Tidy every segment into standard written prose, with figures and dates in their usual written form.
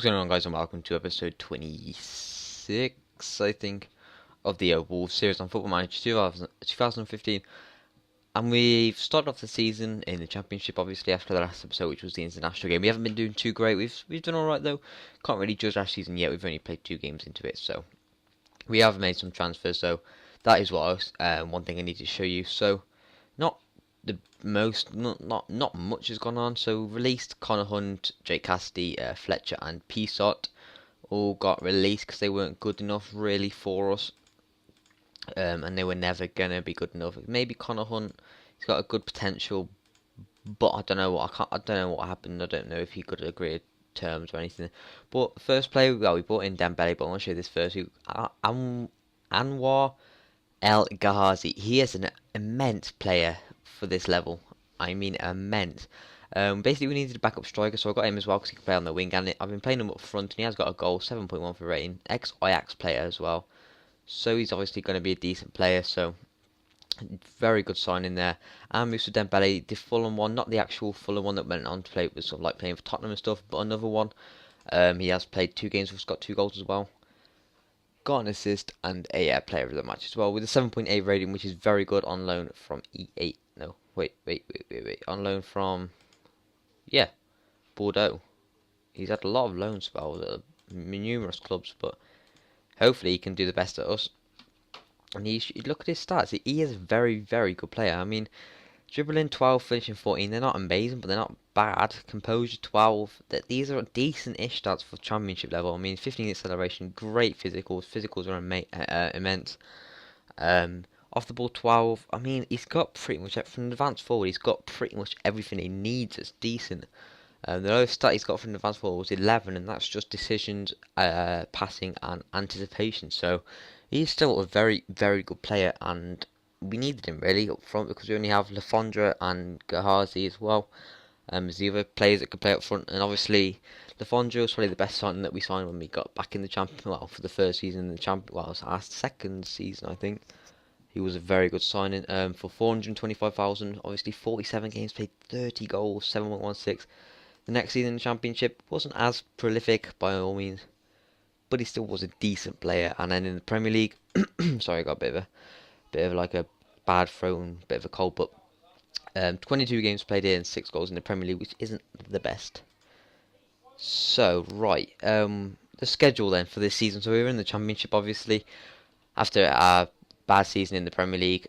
going on, guys, and welcome to episode 26, I think, of the Wolves series on Football Manager 2015. And we've started off the season in the Championship, obviously, after the last episode, which was the international game. We haven't been doing too great. We've done all right, though. Can't really judge our season yet. We've only played 2 games into it, so we have made some transfers. So that is what one thing I need to show you. So not the most, not much has gone on. So released Connor Hunt, Jake Cassidy, Fletcher, and Peasot all got released because they weren't good enough really for us, and they were never gonna be good enough. Maybe Connor Hunt, he's got a good potential, but I don't know. I don't know what happened. I don't know if he could agree terms or anything. But first player, we brought in Dembele, but I want to show you this first. Anwar El Ghazi. He is an immense player for this level. I mean, immense. Basically, we needed a backup striker, so I got him as well because he can play on the wing. And I've been playing him up front, and he has got a goal, 7.1 for rating. Ex-Ajax player as well. So he's obviously going to be a decent player. So very good signing there. And Moussa Dembele, the Fulham one, not the actual Fulham one that went on to play, was sort of like playing for Tottenham and stuff, but another one. He has played 2 games, he's got 2 goals as well. Got an assist and a player of the match as well with a 7.8 rating, which is very good on loan from E8. No, wait. On loan from, yeah, Bordeaux. He's had a lot of loan spells at numerous clubs, but hopefully he can do the best at us. And look at his stats. He is a very, very good player. I mean, dribbling 12, finishing 14. They're not amazing, but they're not bad. Composure 12. These are decent-ish stats for Championship level. I mean, 15 acceleration, great physicals. Physicals are immense. Off the ball 12. I mean, he's got pretty much from advanced forward. He's got pretty much everything he needs. It's decent. The lowest stat he's got from advanced forward was 11, and that's just decisions, passing, and anticipation. So he's still a very, very good player, and we needed him really up front because we only have Lafondra and Gahazi as well. As the other players that could play up front, and obviously Lafondra was probably the best signing that we signed when we got back in the champion. Well, for the first season in the champion, well, it was our second season, I think. He was a very good signing. For 425,000, obviously 47 games played, 30 goals, 7.16. The next season in the Championship wasn't as prolific by all means, but he still was a decent player. And then in the Premier League, sorry, I got a bit of like a bad throw and bit of a cold, but 22 games played here and 6 goals in the Premier League, which isn't the best. So right, the schedule then for this season. So we were in the Championship, obviously, after our bad season in the Premier League.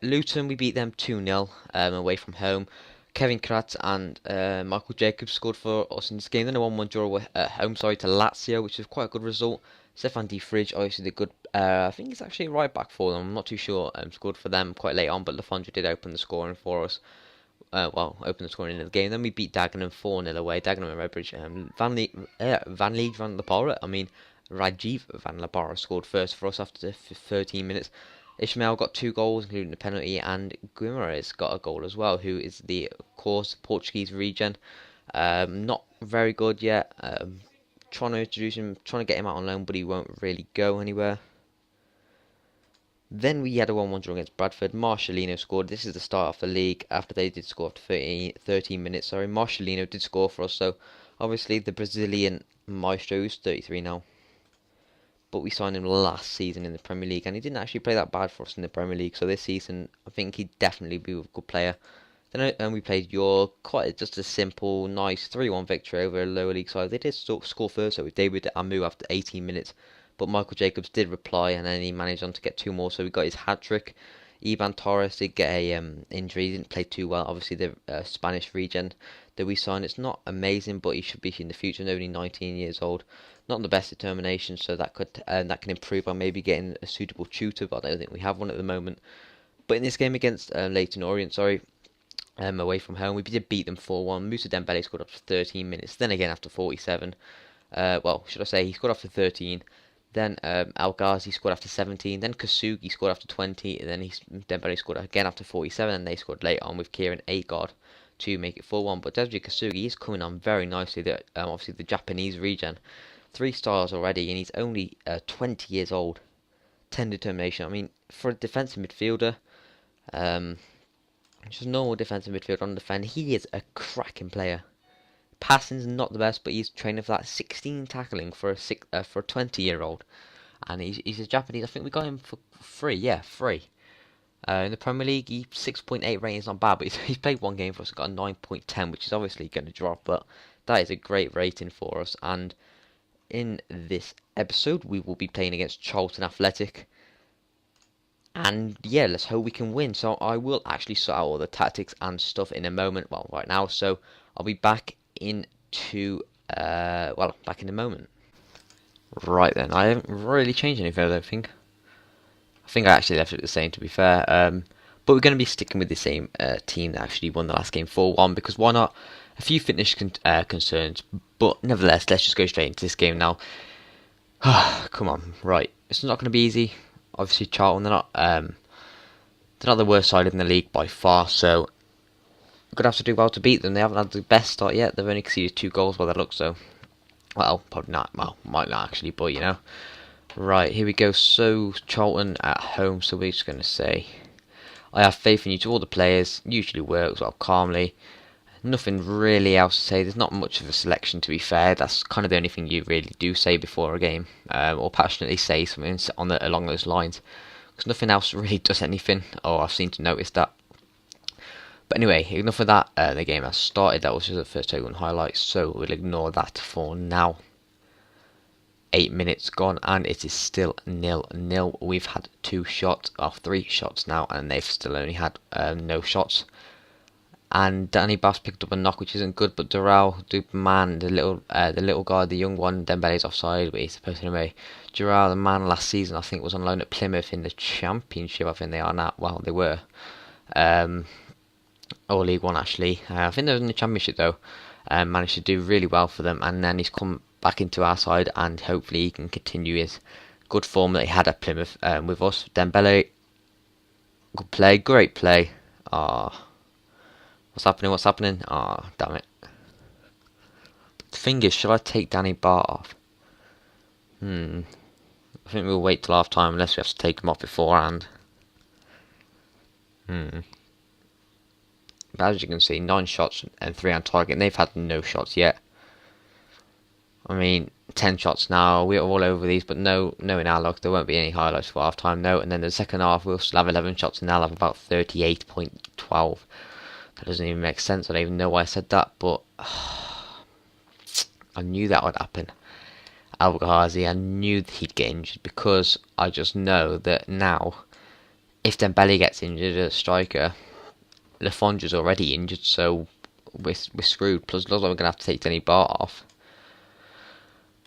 Luton, we beat them 2-0 away from home. Kevin Kratz and Michael Jacobs scored for us in this game. Then a 1-1 draw at home, to Lazio, which is quite a good result. Stefan D. Fridge, obviously the good, I think he's actually right back for them. I'm not too sure. Scored for them quite late on, but Lafondra did open the scoring for us. Open the scoring in the game. Then we beat Dagenham 4-0 away. Dagenham and Redbridge. Van Leeg Van La Parra. I mean, Rajiv Van La Parra scored first for us after 13 minutes. Ishmael got 2 goals, including a penalty, and Guimarães got a goal as well, who is of course, Portuguese regen. Not very good yet. Trying to introduce him, trying to get him out on loan, but he won't really go anywhere. Then we had a 1-1 draw against Bradford. Marcelino scored. This is the start of the league after they did score after 13 minutes. Sorry, Marcelino did score for us, so obviously the Brazilian maestro, who's 33 now. But we signed him last season in the Premier League, and he didn't actually play that bad for us in the Premier League. So this season, I think he'd definitely be a good player. Then we played York, just a simple, nice 3-1 victory over a lower league side. They did score first, so with David Amu after 18 minutes, but Michael Jacobs did reply, and then he managed on to get 2 more. So we got his hat trick. Ivan Torres did get a injury; he didn't play too well. Obviously, the Spanish regen that we signed, it's not amazing, but he should be in the future. Only 19 years old, not the best determination, so that can improve by maybe getting a suitable tutor. But I don't think we have one at the moment. But in this game against Leyton Orient, away from home, we did beat them 4-1. Moussa Dembele scored after 13 minutes. Then again after 47. Should I say he scored after 13. Then Al Ghazi scored after 17. Then Kasugi scored after 20. And then Dembele scored again after 47. And they scored late on with Kieran Agard to make it 4-1. But Desiree Kasugi is coming on very nicely. Obviously the Japanese regen. 3 stars already, and he's only 20 years old. 10 determination. I mean, for a defensive midfielder, just normal defensive midfielder on the defend, he is a cracking player. passing's not the best, but he's training for that 16 tackling for a 20-year-old, and he's a Japanese. I think we got him for free. Yeah, free. In the Premier League, 6.8 rating is not bad, but he's played one game for us and got a 9.10, which is obviously going to drop, but that is a great rating for us. And in this episode, we will be playing against Charlton Athletic. And yeah, let's hope we can win. So I will actually sort out all the tactics and stuff in a moment. Well, right now. So I'll be back into back in a moment. Right then, I haven't really changed anything, I don't think. I think I actually left it the same, to be fair. But we're going to be sticking with the same team that actually won the last game 4-1, because why not? A few fitness concerns, but nevertheless, let's just go straight into this game now. Come on, right. It's not going to be easy. Obviously, Charlton, they're not the worst side in the league by far, so we're going to have to do well to beat them. They haven't had the best start yet. They've only conceded 2 goals by that look, so... Well, probably not. Well, might not actually, but you know. Right, here we go. So, Charlton at home, so we're just going to say... I have faith in you to all the players. Usually works well calmly. Nothing really else to say. There's not much of a selection, to be fair. That's kind of the only thing you really do say before a game, or passionately say something along those lines. Because nothing else really does anything. Oh, I've seemed to notice that. But anyway, enough of that. The game has started. That was just the first take on highlights, so we'll ignore that for now. 8 minutes gone, and it is still 0-0. We've had 2 shots, or 3 shots now, and they've still only had no shots. And Danny Bass picked up a knock, which isn't good. But Dural, man, the little guy, the young one, Dembele's offside, but he's supposed to anyway. Dural, the man last season, I think was on loan at Plymouth in the Championship. I think they are now. Well, they were. Or League One actually. I think they were in the Championship though. Managed to do really well for them, and then he's come back into our side, and hopefully he can continue his good form that he had at Plymouth with us. Dembele, good play, great play. What's happening? What's happening? Damn it. The thing is, should I take Danny Bart off? I think we'll wait till half time unless we have to take him off beforehand. But as you can see, 9 shots and 3 on target, and they've had no shots yet. I mean, 10 shots now, we're all over these, but no in our luck. There won't be any highlights for half time, no. And then the second half, we'll still have 11 shots, and they'll have about 38.12. That doesn't even make sense. I don't even know why I said that, but I knew that would happen. Al-Ghazi, I knew that he'd get injured, because I just know that now, if Dembele gets injured as a striker, Lafonja's already injured, so we're screwed. Plus, looks like we're going to have to take Danny Bart off.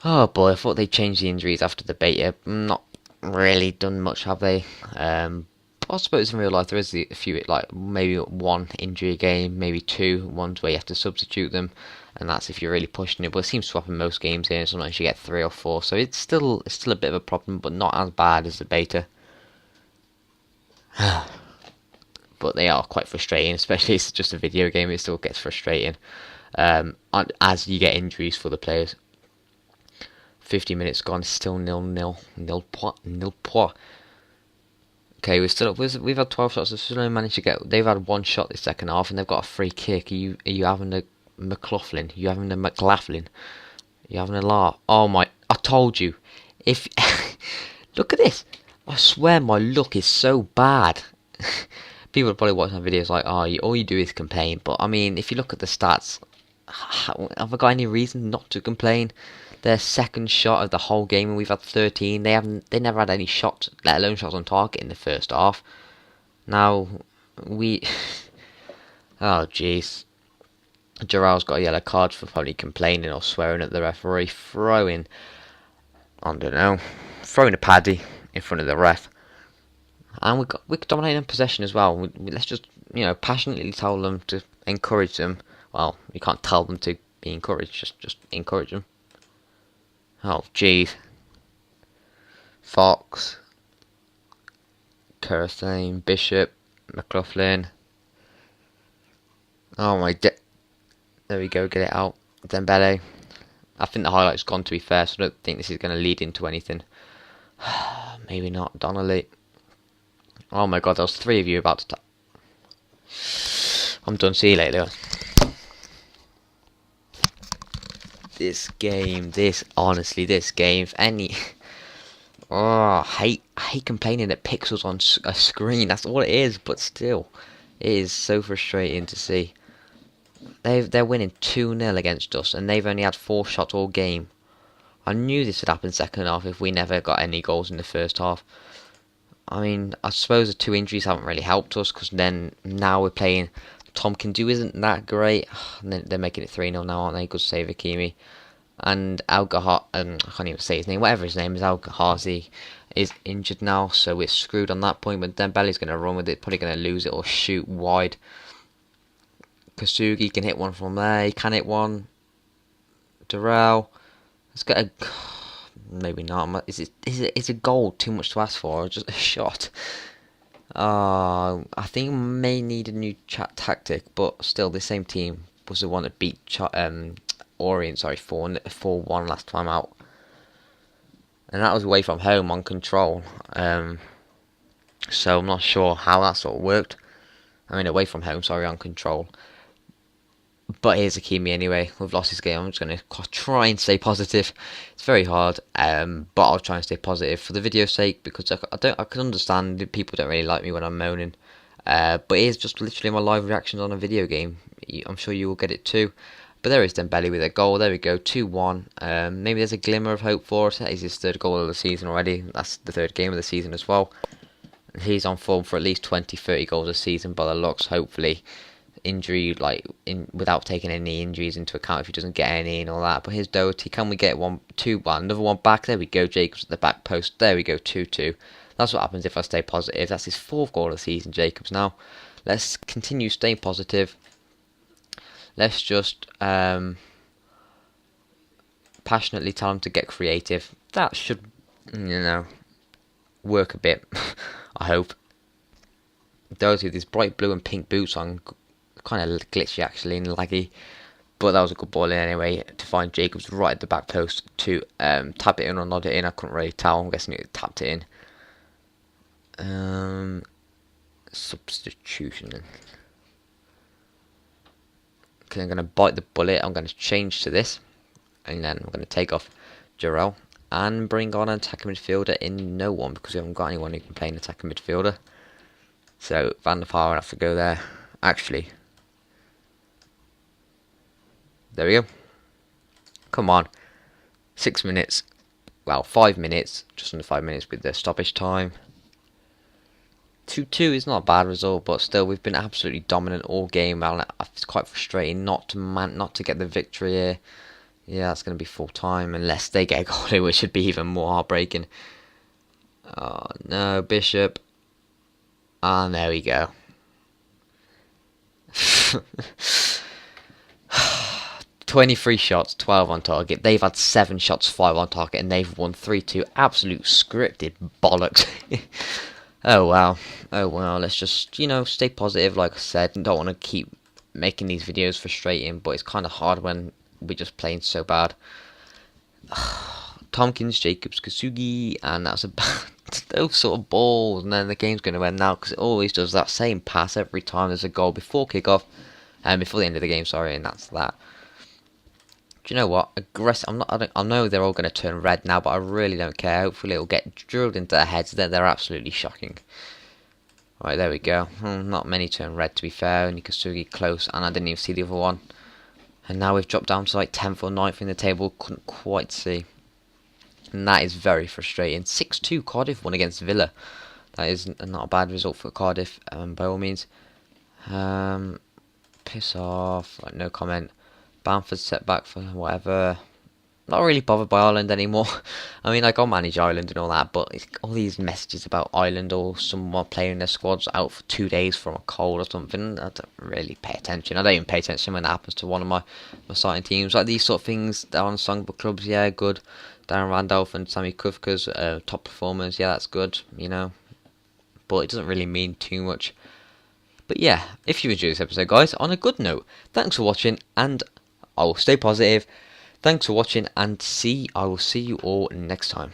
Oh boy, I thought they'd change the injuries after the beta. Not really done much, have they? I suppose in real life there is a few, like maybe 1 injury a game, maybe 2 ones where you have to substitute them, and that's if you're really pushing it. But it seems to happen most games here. Sometimes you get 3 or 4, so it's still a bit of a problem, but not as bad as the beta. But they are quite frustrating, especially it's just a video game. It still gets frustrating as you get injuries for the players. 50 minutes gone, still 0-0, nil point. Okay, we've had 12 shots. We've only managed to get. They've had 1 shot this second half, and they've got a free kick. Are you having a McLaughlin? You having a McLaughlin? You having a laugh? Oh my! I told you. If look at this, I swear my luck is so bad. People are probably watching my videos like, all you do is complain. But I mean, if you look at the stats, have I got any reason not to complain? Their second shot of the whole game, and we've had 13. They never had any shots, let alone shots on target in the first half. Now we, oh jeez, Gerard's got a yellow card for probably complaining or swearing at the referee, throwing a paddy in front of the ref. And we're dominating possession as well. Let's just passionately tell them to encourage them. Well, you can't tell them to be encouraged. Just encourage them. Oh, jeez. Fox, Kerosene, Bishop, McLaughlin. Oh my there we go, get it out. Dembele. I think the highlight's gone, to be fair, so I don't think this is going to lead into anything. Maybe not. Donnelly. Oh my god, there was 3 of you about to I'm done. See you later. honestly, this game, if any... Oh, I hate complaining that pixels on a screen. That's all it is, but still, it is so frustrating to see. They're winning 2-0 against us, and they've only had 4 shots all game. I knew this would happen second half if we never got any goals in the first half. I mean, I suppose the 2 injuries haven't really helped us, because then now we're playing Tompkins, who isn't that great. And they're making it 3-0 now, aren't they? Good save, Hakimi. And I can't even say his name, whatever his name is, Al-Ghazi is injured now, so we're screwed on that point. But Dembele's going to run with it, probably going to lose it or shoot wide. Kasugi can hit one from there, he can hit one. Durrell, let's get a... Maybe not. Is a goal too much to ask for, or just a shot? I think we may need a new tactic, but still, the same team was the one that beat Orient, 4-1 last time out, and that was away from home on Control. So I'm not sure how that sort of worked. I mean, away from home, sorry, on Control. But here's Hakimi anyway. We've lost this game. I'm just going to try and stay positive. It's very hard, but I'll try and stay positive for the video's sake, because I can understand that people don't really like me when I'm moaning. But it's just literally my live reactions on a video game. I'm sure you will get it too. But there is Dembele with a goal. There we go, 2-1. Maybe there's a glimmer of hope for us. That is his 3rd goal of the season already. That's the 3rd game of the season as well. He's on form for at least 20-30 goals a season by the looks, hopefully. Injury, without taking any injuries into account, if he doesn't get any and all that. But here's Doherty. Can we get another one back? There we go. Jacobs at the back post. There we go, 2-2. That's what happens if I stay positive. That's his 4th goal of the season, Jacobs. Now, let's continue staying positive. Let's just passionately tell him to get creative. That should, work a bit. I hope. Those with his bright blue and pink boots on, kind of glitchy actually and laggy, but that was a good ball in anyway to find Jacobs right at the back post to tap it in or nod it in. I couldn't really tell. I'm guessing it tapped it in. Substitution. Okay, I'm going to bite the bullet. I'm going to change to this, and then I'm going to take off Jarrell and bring on an attacking midfielder in no one, because we haven't got anyone who can play an attacking midfielder. So Van der Vaart will have to go there. Actually, there we go. Come on, 6 minutes. Well, 5 minutes, just under 5 minutes with the stoppage time. 2-2 is not a bad result, but still, we've been absolutely dominant all game. And it's quite frustrating not to get the victory here. Yeah, that's going to be full time unless they get a goal, which should be even more heartbreaking. Oh no, Bishop. And there we go. 23 shots, 12 on target. They've had 7 shots, 5 on target, and they've won 3-2. Absolute scripted bollocks. Oh wow. Oh well, let's just, stay positive, like I said. Don't want to keep making these videos frustrating, but it's kind of hard when we're just playing so bad. Tompkins, Jacobs, Kasugi, and that's about those sort of balls, and then the game's going to end now, because it always does that same pass every time there's a goal before kickoff, and before the end of the game, sorry, and that's that. Do you know what? Aggressive. I know they're all going to turn red now, but I really don't care. Hopefully it'll get drilled into their heads. They're absolutely shocking. Right, there we go. Not many turn red, to be fair. Only Kasugi close, and I didn't even see the other one. And now we've dropped down to like 10th or 9th in the table. Couldn't quite see. And that is very frustrating. 6-2 Cardiff won against Villa. That is not a bad result for Cardiff, by all means. Piss off. Right, no comment. Bamford set back for whatever. Not really bothered by Ireland anymore. I mean, I'll manage Ireland and all that, but all these messages about Ireland or someone playing their squad's out for 2 days from a cold or something, I don't really pay attention. I don't even pay attention when that happens to one of my starting teams. Like these sort of things that are on songbook clubs, yeah, good. Darren Randolph and Sammy Kufka's top performers, yeah, that's good, But it doesn't really mean too much. But yeah, if you enjoyed this episode, guys, on a good note, thanks for watching, and I will stay positive. Thanks for watching, and I will see you all next time.